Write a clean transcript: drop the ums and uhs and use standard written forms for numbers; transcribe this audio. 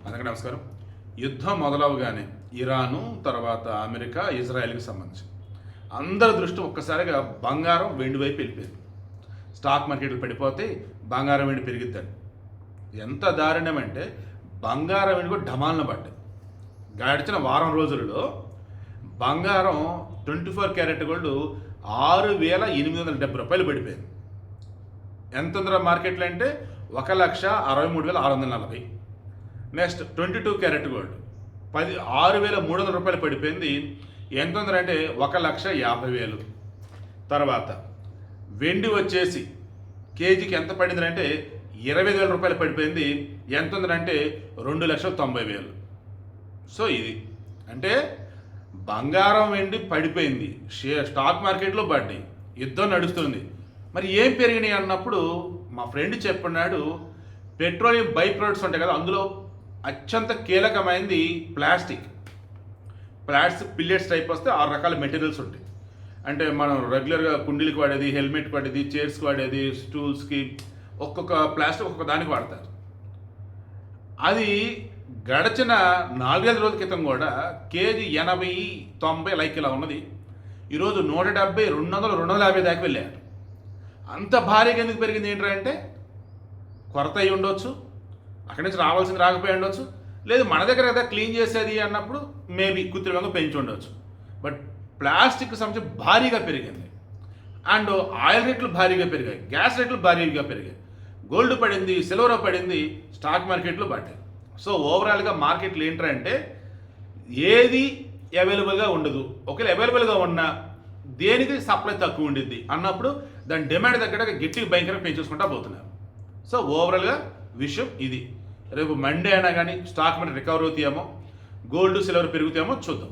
అందరికీ నమస్కారం. యుద్ధం మొదలవగానే ఇరాను, తర్వాత అమెరికా, ఇజ్రాయెల్కి సంబంధించి అందరి దృష్టి ఒక్కసారిగా బంగారం, వెండి వైపు వెళ్ళిపోయింది. స్టాక్ మార్కెట్లు పడిపోతే బంగారం, వెండి పెరిగిద్దండి. ఎంత దారుణం అంటే బంగారం, వెండి కూడా ఢమాలను పడ్డాయి. గడిచిన వారం రోజులలో బంగారం 24 క్యారెట్ గోల్డ్ 6,870 పడిపోయింది. ఎంత ఉందిరా మార్కెట్లో అంటే 1,63,640. నెక్స్ట్ 22 క్యారెట్ గోల్డ్ 6,300 పడిపోయింది. ఎంత ఉందంటే 1,50,000. తర్వాత వెండి వచ్చేసి కేజీకి ఎంత పడింది అంటే 25,000 రూపాయలు పడిపోయింది. ఎంత ఉందంటే 2,90,000. సో ఇది అంటే బంగారం, వెండి పడిపోయింది, స్టాక్ మార్కెట్లో పడ్డాయి, యుద్ధం నడుస్తుంది. మరి ఏం పెరిగినాయి అన్నప్పుడు మా ఫ్రెండ్ చెప్పన్నాడు, పెట్రోలియం బై ప్రొడక్ట్స్ ఉంటాయి కదా, అందులో అత్యంత కీలకమైనది ప్లాస్టిక్ పిల్లెట్స్ టైప్ వస్తే 6 రకాల మెటీరియల్స్ ఉంటాయి. అంటే మనం రెగ్యులర్గా కుండీలకు వాడేది, హెల్మెట్కి వాడేది, చైర్స్కి వాడేది, స్టూల్స్కి ఒక్కొక్క ప్లాస్టిక్ ఒక్కొక్క దానికి వాడతారు. అది గడిచిన 4-5 రోజుల క్రితం కూడా కేజీ 80-90 లైక్ ఇలా ఉన్నది. ఈరోజు 170, 200, 250 దాకా వెళ్ళారు. అంత భారీగా ఎందుకు పెరిగింది ఏంటంటే కొరత అయి ఉండొచ్చు, అక్కడి నుంచి రావాల్సింది రాకపోయి ఉండొచ్చు, లేదు మన దగ్గర కదా క్లీన్ చేసేది అన్నప్పుడు మేబీ కృత్రిమంగా పెంచి ఉండొచ్చు. బట్ ప్లాస్టిక్ సంబంధించి భారీగా పెరిగింది. అండ్ ఆయిల్ రేట్లు భారీగా పెరిగాయి, గ్యాస్ రేట్లు భారీగా పెరిగాయి, గోల్డ్ పడింది, సిల్వర్ పడింది, స్టాక్ మార్కెట్లో పడ్డాయి. సో ఓవరాల్గా మార్కెట్లు ఏంటంటే ఏది అవైలబుల్గా ఉండదు. ఒకవేళ అవైలబుల్గా ఉన్నా దేనికి సప్లై తక్కువ ఉండిద్ది అన్నప్పుడు దాని డిమాండ్ తగ్గట్టుగా గట్టిగా భయంకరంగా పెంచేసుకుంటా పోతున్నారు. సో ఓవరాల్గా విషయం ఇది. రేపు మండే అయినా కానీ స్టాక్ మార్కెట్ రికవర్ అవుతాయేమో, గోల్డ్ సిల్వర్ పెరుగుతాయేమో చూద్దాం.